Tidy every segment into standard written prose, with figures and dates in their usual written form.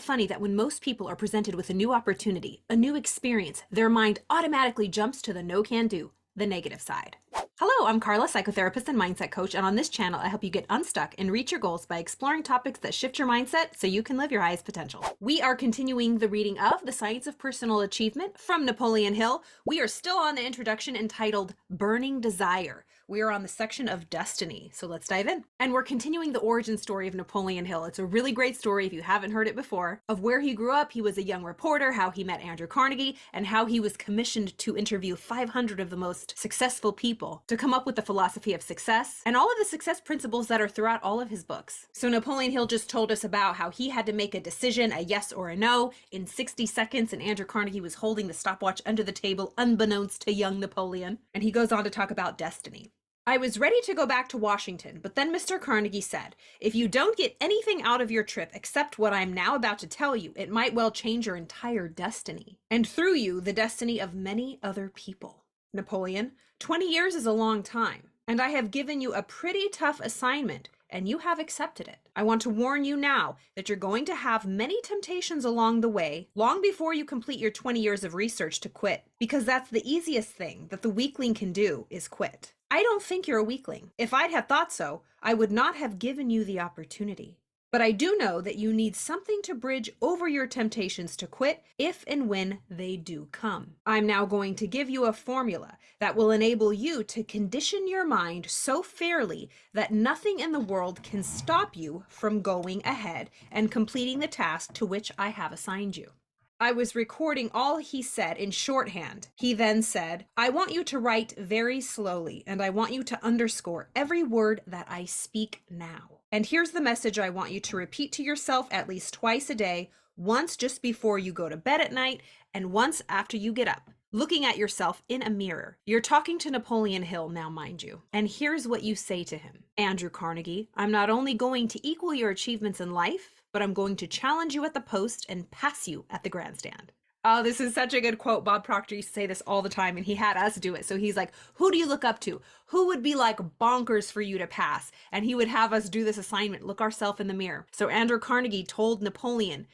funny that when most people are presented with a new opportunity, a new experience, their mind automatically jumps to the no-can-do, the negative side? Hello, I'm Carla, psychotherapist and mindset coach, and on this channel, I help you get unstuck and reach your goals by exploring topics that shift your mindset so you can live your highest potential. We are continuing the reading of The Science of Personal Achievement from Napoleon Hill. We are still on the introduction entitled Burning Desire. We are on the section of destiny, so let's dive in. And we're continuing the origin story of Napoleon Hill. It's a really great story if you haven't heard it before, of where he grew up. He was a young reporter, how he met Andrew Carnegie, and how he was commissioned to interview 500 of the most successful people to come up with the philosophy of success and all of the success principles that are throughout all of his books. So Napoleon Hill just told us about how he had to make a decision, a yes or a no, in 60 seconds, and Andrew Carnegie was holding the stopwatch under the table unbeknownst to young Napoleon. And he goes on to talk about destiny. I was ready to go back to Washington, but then Mr. Carnegie said, if you don't get anything out of your trip except what I'm now about to tell you, it might well change your entire destiny, and through you, the destiny of many other people. Napoleon, 20 years is a long time, and I have given you a pretty tough assignment, and you have accepted it. I want to warn you now that you're going to have many temptations along the way, long before you complete your 20 years of research to quit, because that's the easiest thing that the weakling can do is quit. I don't think you're a weakling. If I'd have thought so, I would not have given you the opportunity. But I do know that you need something to bridge over your temptations to quit if and when they do come. I'm now going to give you a formula that will enable you to condition your mind so fairly that nothing in the world can stop you from going ahead and completing the task to which I have assigned you. I was recording all he said in shorthand. He then said, I want you to write very slowly, and I want you to underscore every word that I speak now. And here's the message I want you to repeat to yourself at least twice a day, once just before you go to bed at night, and once after you get up, looking at yourself in a mirror. You're talking to Napoleon Hill now, mind you. And here's what you say to him. Andrew Carnegie, I'm not only going to equal your achievements in life, but I'm going to challenge you at the post and pass you at the grandstand. Oh, this is such a good quote. Bob Proctor used to say this all the time, and he had us do it. So he's like, who do you look up to? Who would be like bonkers for you to pass? And he would have us do this assignment, look ourselves in the mirror. So Andrew Carnegie told Napoleon,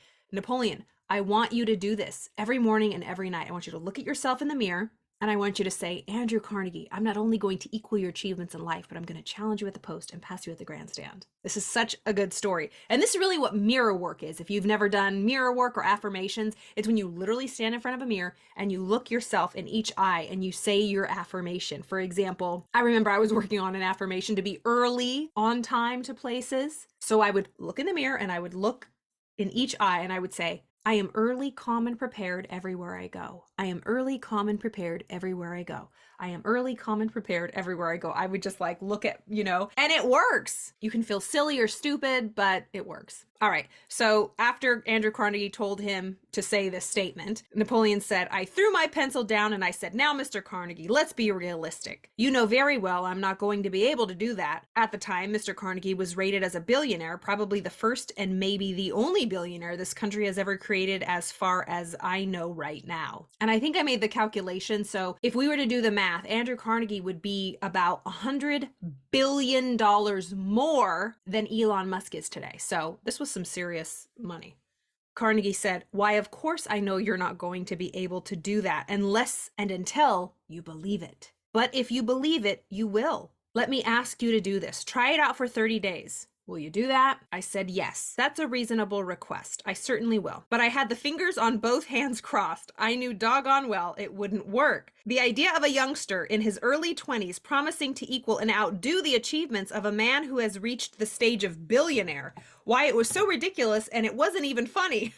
I want you to do this every morning and every night. I want you to look at yourself in the mirror, and I want you to say, Andrew Carnegie, I'm not only going to equal your achievements in life, but I'm going to challenge you at the post and pass you at the grandstand. This is such a good story. And this is really what mirror work is. If you've never done mirror work or affirmations, it's when you literally stand in front of a mirror and you look yourself in each eye and you say your affirmation. For example, I remember I was working on an affirmation to be early on time to places. So I would look in the mirror and I would look in each eye and I would say, I am early, calm, and prepared everywhere I go. I am early, calm, and prepared everywhere I go. I am early, calm, and prepared everywhere I go. I would just like look at, and it works. You can feel silly or stupid, but it works. All right. So after Andrew Carnegie told him to say this statement, Napoleon said, I threw my pencil down and I said, now, Mr. Carnegie, let's be realistic. You know very well I'm not going to be able to do that. At the time, Mr. Carnegie was rated as a billionaire, probably the first and maybe the only billionaire this country has ever created as far as I know right now. And I think I made the calculation. So if we were to do the math, Andrew Carnegie would be about $100 billion more than Elon Musk is today. So this was some serious money. Carnegie said, why, of course I know you're not going to be able to do that unless and until you believe it. But if you believe it, you will. Let me ask you to do this. Try it out for 30 days. Will you do that? I said, yes, that's a reasonable request. I certainly will. But I had the fingers on both hands crossed. I knew doggone well it wouldn't work. The idea of a youngster in his early 20s promising to equal and outdo the achievements of a man who has reached the stage of billionaire. Why, it was so ridiculous and it wasn't even funny.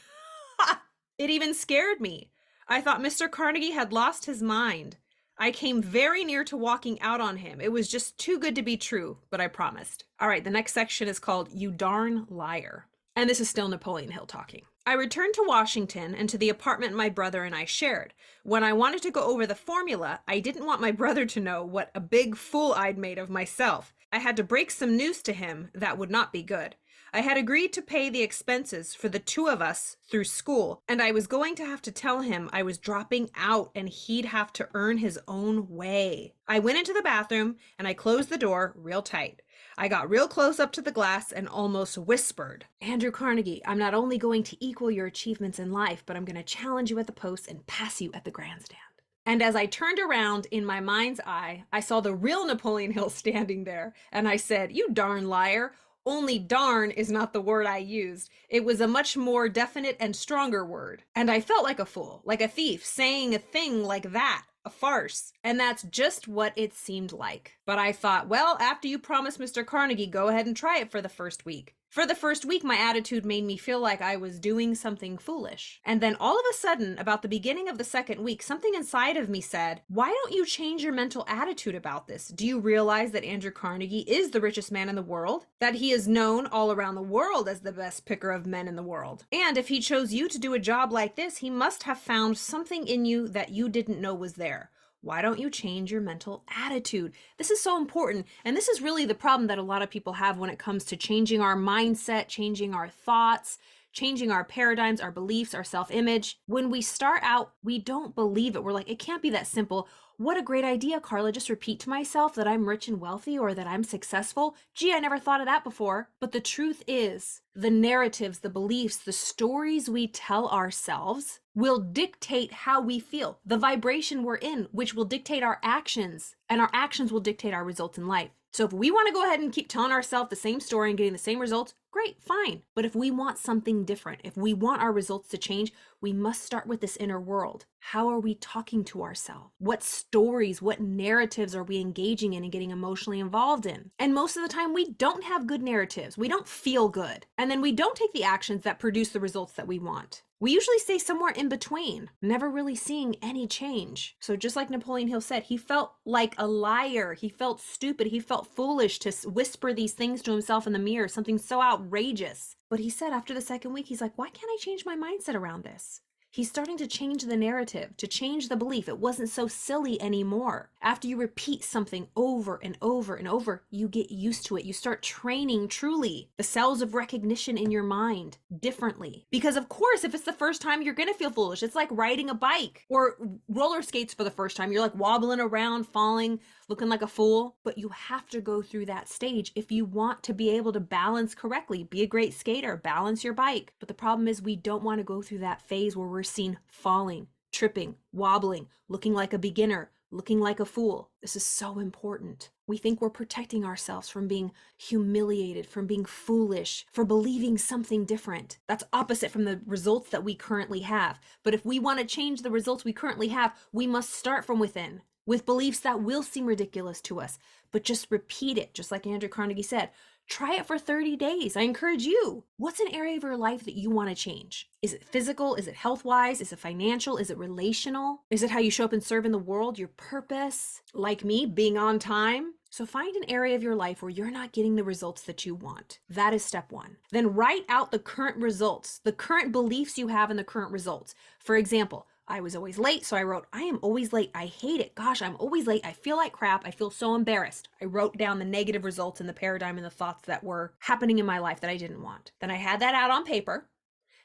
It even scared me. I thought Mr. Carnegie had lost his mind. I came very near to walking out on him. It was just too good to be true, but I promised. All right, the next section is called You Darn Liar. And this is still Napoleon Hill talking. I returned to Washington and to the apartment my brother and I shared. When I wanted to go over the formula, I didn't want my brother to know what a big fool I'd made of myself. I had to break some news to him that would not be good. I had agreed to pay the expenses for the two of us through school, and I was going to have to tell him I was dropping out and he'd have to earn his own way. I went into the bathroom and I closed the door real tight. I got real close up to the glass and almost whispered, "Andrew Carnegie, I'm not only going to equal your achievements in life, but I'm going to challenge you at the post and pass you at the grandstand." And as I turned around in my mind's eye, I saw the real Napoleon Hill standing there, and I said, "You darn liar. Only darn is not the word I used. It was a much more definite and stronger word." And I felt like a fool, like a thief, saying a thing like that, a farce. And that's just what it seemed like. But I thought, well, after you promised Mr. Carnegie, go ahead and try it for the first week. For the first week, my attitude made me feel like I was doing something foolish. And then all of a sudden, about the beginning of the second week, something inside of me said, why don't you change your mental attitude about this? Do you realize that Andrew Carnegie is the richest man in the world? That he is known all around the world as the best picker of men in the world? And if he chose you to do a job like this, he must have found something in you that you didn't know was there. Why don't you change your mental attitude? This is so important. And this is really the problem that a lot of people have when it comes to changing our mindset, changing our thoughts, changing our paradigms, our beliefs, our self-image. When we start out, we don't believe it. We're like, it can't be that simple. What a great idea, Carla. Just repeat to myself that I'm rich and wealthy or that I'm successful. Gee, I never thought of that before. But the truth is, the narratives, the beliefs, the stories we tell ourselves will dictate how we feel, the vibration we're in, which will dictate our actions, and our actions will dictate our results in life. So if we want to go ahead and keep telling ourselves the same story and getting the same results, great, fine. But if we want something different, if we want our results to change, we must start with this inner world. How are we talking to ourselves? What stories, what narratives are we engaging in and getting emotionally involved in? And most of the time, we don't have good narratives. We don't feel good. And then we don't take the actions that produce the results that we want. We usually stay somewhere in between, never really seeing any change. So just like Napoleon Hill said, he felt like a liar. He felt stupid. He felt foolish to whisper these things to himself in the mirror, something so outrageous. But he said after the second week, he's like, why can't I change my mindset around this? He's starting to change the narrative, to change the belief. It wasn't so silly anymore. After you repeat something over and over and over, you get used to it. You start training truly the cells of recognition in your mind differently. Because of course, if it's the first time, you're going to feel foolish. It's like riding a bike or roller skates for the first time. You're like wobbling around, falling, looking like a fool. But you have to go through that stage if you want to be able to balance correctly. Be a great skater, balance your bike. But the problem is we don't want to go through that phase where we're seen falling, tripping, wobbling, looking like a beginner, looking like a fool. This is so important. We think we're protecting ourselves from being humiliated, from being foolish, for believing something different. That's opposite from the results that we currently have. But if we want to change the results we currently have, we must start from within with beliefs that will seem ridiculous to us, but just repeat it, just like Andrew Carnegie said. Try it for 30 days. I encourage you. What's an area of your life that you want to change? Is it physical? Is it health-wise? Is it financial? Is it relational? Is it how you show up and serve in the world? Your purpose? Like me, being on time? So find an area of your life where you're not getting the results that you want. That is step one. Then write out the current results, the current beliefs you have in the current results. For example, I was always late, so I wrote, I am always late. I hate it. Gosh, I'm always late. I feel like crap. I feel so embarrassed. I wrote down the negative results and the paradigm and the thoughts that were happening in my life that I didn't want. Then I had that out on paper.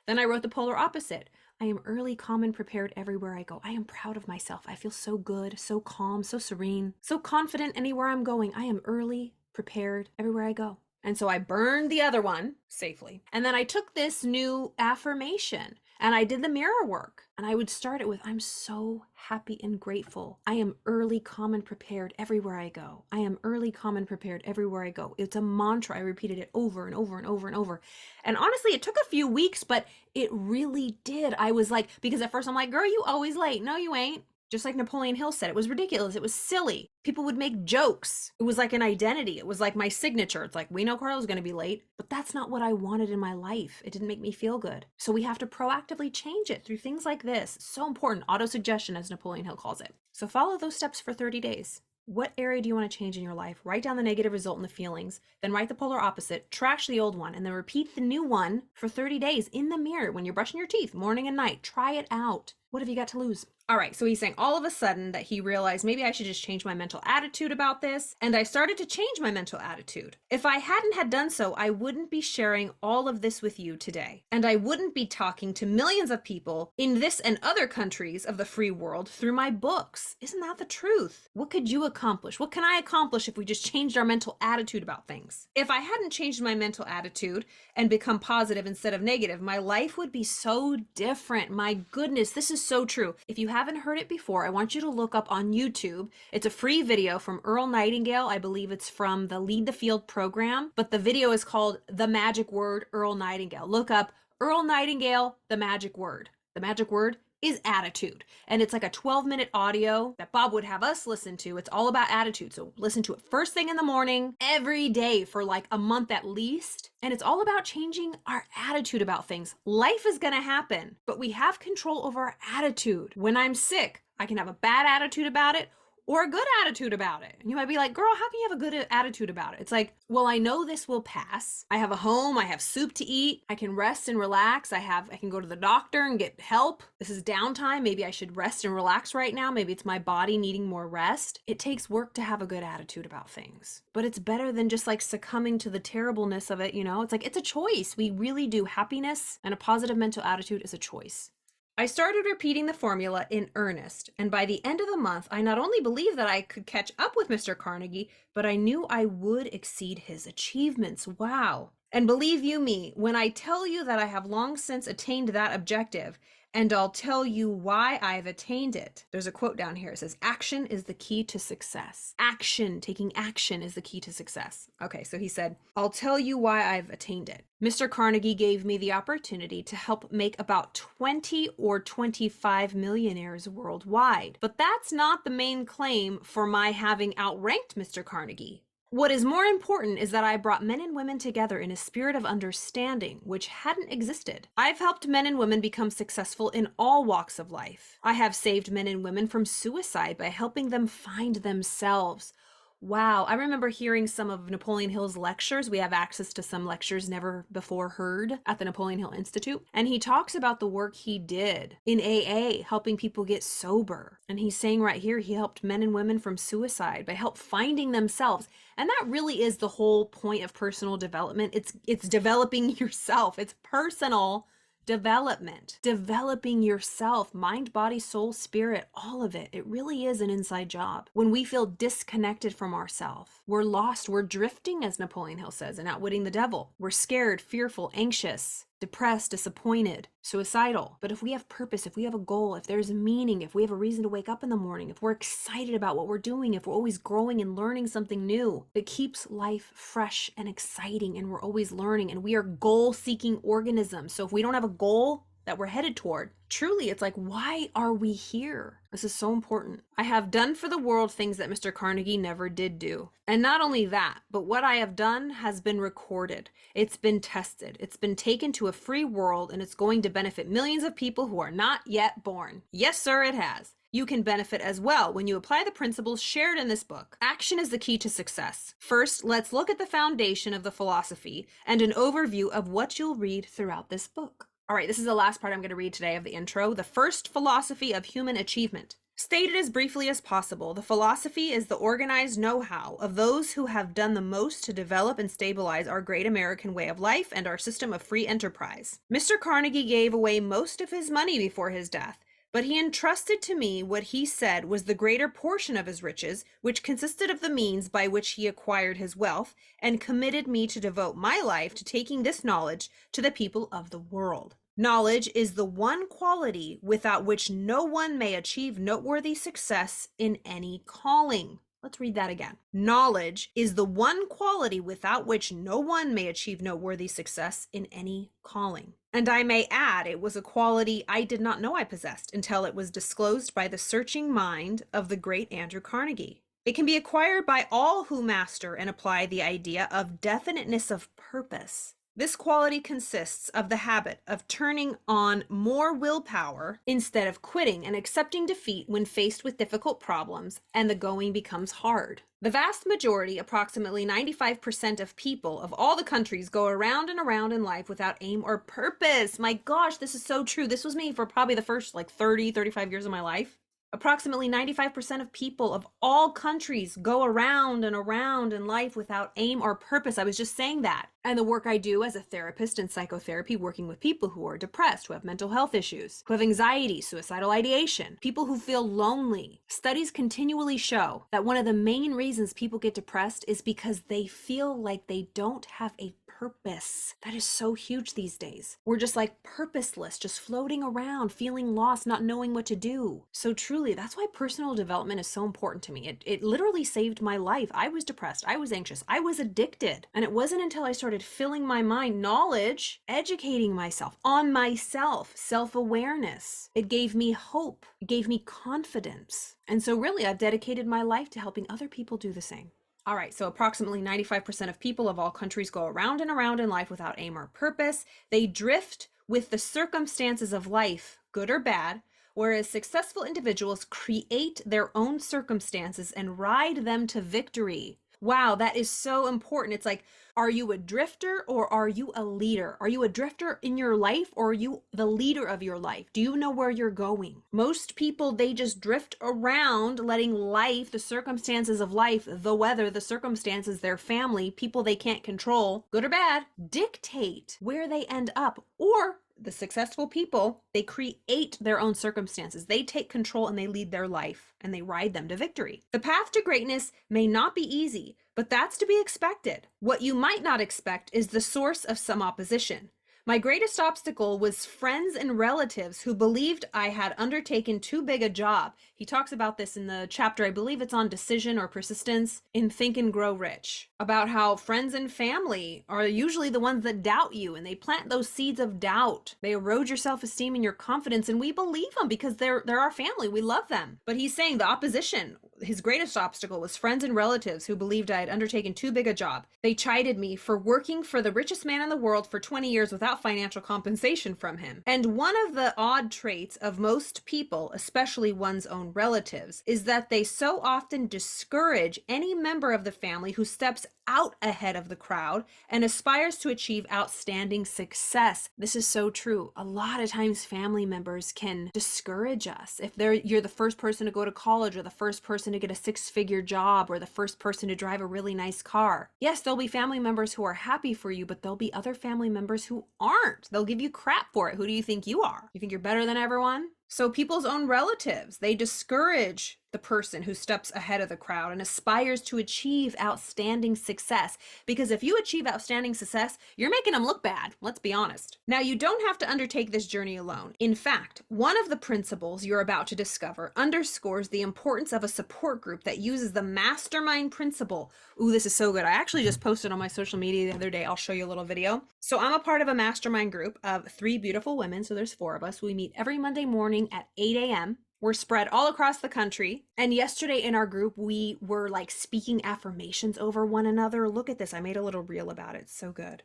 Then I wrote the polar opposite. I am early, calm, and prepared everywhere I go. I am proud of myself. I feel so good, so calm, so serene, so confident anywhere I'm going. I am early, prepared everywhere I go. And so I burned the other one safely. And then I took this new affirmation and I did the mirror work. And I would start it with, I'm so happy and grateful. I am early, calm, and prepared everywhere I go. I am early, calm, and prepared everywhere I go. It's a mantra. I repeated it over and over and over and over. And honestly, it took a few weeks, but it really did. I was like, because at first I'm like, girl, you always late. No, you ain't. Just like Napoleon Hill said, it was ridiculous. It was silly. People would make jokes. It was like an identity. It was like my signature. It's like, we know Carla's going to be late, but that's not what I wanted in my life. It didn't make me feel good. So we have to proactively change it through things like this. So important. Auto-suggestion, as Napoleon Hill calls it. So follow those steps for 30 days. What area do you want to change in your life? Write down the negative result and the feelings, then write the polar opposite, trash the old one, and then repeat the new one for 30 days in the mirror when you're brushing your teeth, morning and night. Try it out. What have you got to lose? All right, so he's saying all of a sudden that he realized maybe I should just change my mental attitude about this, and I started to change my mental attitude. If I hadn't had done so, I wouldn't be sharing all of this with you today, and I wouldn't be talking to millions of people in this and other countries of the free world through my books. Isn't that the truth? What could you accomplish? What can I accomplish if we just changed our mental attitude about things? If I hadn't changed my mental attitude and become positive instead of negative, my life would be so different. My goodness, this is so true. If you haven't heard it before, I want you to look up on YouTube. It's a free video from Earl Nightingale. I believe it's from the Lead the Field program, but the video is called The Magic Word, Earl Nightingale. Look up Earl Nightingale, The Magic Word. The magic word is attitude. And it's like a 12-minute audio that Bob would have us listen to. It's all about attitude. So listen to it first thing in the morning, every day for like a month at least. And it's all about changing our attitude about things. Life is going to happen, but we have control over our attitude. When I'm sick, I can have a bad attitude about it or a good attitude about it. And you might be like, girl, how can you have a good attitude about it? It's like, well, I know this will pass. I have a home, I have soup to eat, I can rest and relax. I can go to the doctor and get help. This is downtime. Maybe I should rest and relax right now. Maybe it's my body needing more rest. It takes work to have a good attitude about things, but it's better than just like succumbing to the terribleness of it. It's like, it's a choice. We really do. Happiness and a positive mental attitude is a choice. I started repeating the formula in earnest, and by the end of the month, I not only believed that I could catch up with Mr. Carnegie, but I knew I would exceed his achievements. Wow. And believe you me, when I tell you that I have long since attained that objective, and I'll tell you why I've attained it. There's a quote down here. It says, action is the key to success. Action, taking action is the key to success. Okay, so he said, I'll tell you why I've attained it. Mr. Carnegie gave me the opportunity to help make about 20 or 25 millionaires worldwide. But that's not the main claim for my having outranked Mr. Carnegie. What is more important is that I brought men and women together in a spirit of understanding, which hadn't existed. I've helped men and women become successful in all walks of life. I have saved men and women from suicide by helping them find themselves. Wow, I remember hearing some of Napoleon Hill's lectures. We have access to some lectures never before heard at the Napoleon Hill Institute. And he talks about the work he did in AA, helping people get sober. And he's saying right here, he helped men and women from suicide by help finding themselves. And that really is the whole point of personal development. It's developing yourself. It's personal development, developing yourself, mind, body, soul, spirit, all of it. It really is an inside job. When we feel disconnected from ourselves, we're lost, we're drifting, as Napoleon Hill says, and outwitting the devil. We're scared, fearful, anxious, depressed, disappointed, suicidal. But if we have purpose, if we have a goal, if there's meaning, if we have a reason to wake up in the morning, if we're excited about what we're doing, if we're always growing and learning something new, it keeps life fresh and exciting, and we're always learning, and we are goal-seeking organisms. So if we don't have a goal that we're headed toward, truly, it's like, why are we here? This is so important. I have done for the world things that Mr. Carnegie never did do. And not only that, but what I have done has been recorded. It's been tested. It's been taken to a free world, and it's going to benefit millions of people who are not yet born. Yes, sir, it has. You can benefit as well when you apply the principles shared in this book. Action is the key to success. First, let's look at the foundation of the philosophy and an overview of what you'll read throughout this book. All right, this is the last part I'm going to read today of the intro. The first philosophy of human achievement. Stated as briefly as possible, the philosophy is the organized know-how of those who have done the most to develop and stabilize our great American way of life and our system of free enterprise. Mr. Carnegie gave away most of his money before his death, but he entrusted to me what he said was the greater portion of his riches, which consisted of the means by which he acquired his wealth, and committed me to devote my life to taking this knowledge to the people of the world. Knowledge is the one quality without which no one may achieve noteworthy success in any calling. Let's read that again. Knowledge is the one quality without which no one may achieve noteworthy success in any calling. And I may add, it was a quality I did not know I possessed until it was disclosed by the searching mind of the great Andrew Carnegie. It can be acquired by all who master and apply the idea of definiteness of purpose. This quality consists of the habit of turning on more willpower instead of quitting and accepting defeat when faced with difficult problems and the going becomes hard. The vast majority, approximately 95% of people of all the countries, go around and around in life without aim or purpose. My gosh, this is so true. This was me for probably the first 35 years of my life. Approximately 95% of people of all countries go around and around in life without aim or purpose. I was just saying that. And the work I do as a therapist in psychotherapy, working with people who are depressed, who have mental health issues, who have anxiety, suicidal ideation, people who feel lonely. Studies continually show that one of the main reasons people get depressed is because they feel like they don't have a purpose. That is so huge these days. We're just like purposeless, just floating around, feeling lost, not knowing what to do. So truly, that's why personal development is so important to me. It literally saved my life. I was depressed. I was anxious. I was addicted. And it wasn't until I started filling my mind knowledge, educating myself on myself, self-awareness. It gave me hope. It gave me confidence. And so really, I've dedicated my life to helping other people do the same. All right, so approximately 95% of people of all countries go around and around in life without aim or purpose. They drift with the circumstances of life, good or bad, whereas successful individuals create their own circumstances and ride them to victory. Wow, that is so important. It's like, are you a drifter or are you a leader? Are you a drifter in your life or are you the leader of your life? Do you know where you're going? Most people, they just drift around letting life, the circumstances of life, the weather, the circumstances, their family, people they can't control, good or bad, dictate where they end up. Or the successful people, they create their own circumstances. They take control and they lead their life and they ride them to victory. The path to greatness may not be easy, but that's to be expected. What you might not expect is the source of some opposition. My greatest obstacle was friends and relatives who believed I had undertaken too big a job. He talks about this in the chapter, I believe it's on decision or persistence in Think and Grow Rich, about how friends and family are usually the ones that doubt you and they plant those seeds of doubt. They erode your self-esteem and your confidence, and we believe them because they're our family. We love them. But he's saying the opposition, his greatest obstacle was friends and relatives who believed I had undertaken too big a job. They chided me for working for the richest man in the world for 20 years without financial compensation from him. And one of the odd traits of most people, especially one's own relatives, is that they so often discourage any member of the family who steps out ahead of the crowd and aspires to achieve outstanding success. This is so true. A lot of times family members can discourage us. If you're the first person to go to college or the first person to get a six-figure job or the first person to drive a really nice car. Yes, there'll be family members who are happy for you, but there'll be other family members who aren't. They'll give you crap for it. Who do you think you are? You think you're better than everyone? So people's own relatives, they discourage the person who steps ahead of the crowd and aspires to achieve outstanding success. Because if you achieve outstanding success, you're making them look bad. Let's be honest. Now, you don't have to undertake this journey alone. In fact, one of the principles you're about to discover underscores the importance of a support group that uses the mastermind principle. Ooh, this is so good. I actually just posted on my social media the other day. I'll show you a little video. So I'm a part of a mastermind group of 3 beautiful women. So there's 4 of us. We meet every Monday morning at 8 a.m. We're spread all across the country. And yesterday in our group, we were like speaking affirmations over one another. Look at this. I made a little reel about it. It's so good.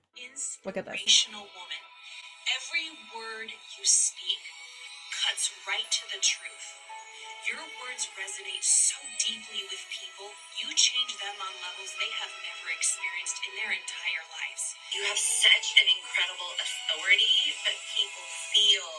Look at this. Inspirational woman. Every word you speak cuts right to the truth. Your words resonate so deeply with people, you change them on levels they have never experienced in their entire lives. You have such an incredible authority, but people feel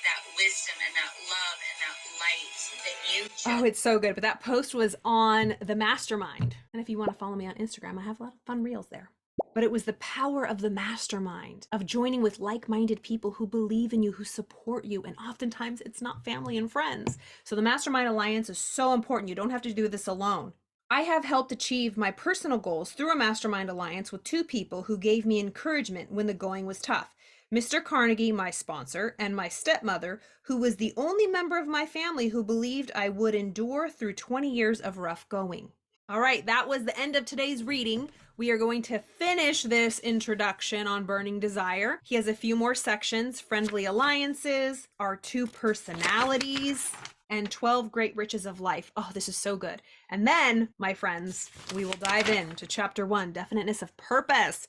that wisdom and that love and that light that you just... Oh, it's so good. But that post was on the mastermind. And if you want to follow me on Instagram, I have a lot of fun reels there. But it was the power of the mastermind, of joining with like-minded people who believe in you, who support you. And oftentimes it's not family and friends. So the Mastermind Alliance is so important. You don't have to do this alone. I have helped achieve my personal goals through a Mastermind Alliance with 2 people who gave me encouragement when the going was tough. Mr. Carnegie, my sponsor, and my stepmother, who was the only member of my family who believed I would endure through 20 years of rough going. All right, that was the end of today's reading. We are going to finish this introduction on Burning Desire. He has a few more sections: friendly alliances, our 2 personalities, and 12 great riches of life. Oh, this is so good. And then, my friends, we will dive into chapter 1, definiteness of purpose.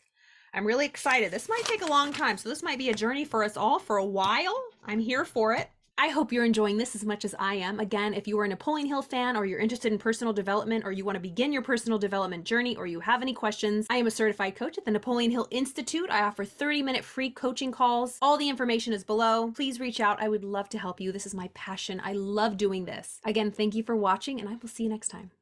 I'm really excited. This might take a long time, so this might be a journey for us all for a while. I'm here for it. I hope you're enjoying this as much as I am. Again, if you are a Napoleon Hill fan or you're interested in personal development or you want to begin your personal development journey or you have any questions, I am a certified coach at the Napoleon Hill Institute. I offer 30-minute free coaching calls. All the information is below. Please reach out. I would love to help you. This is my passion. I love doing this. Again, thank you for watching and I will see you next time.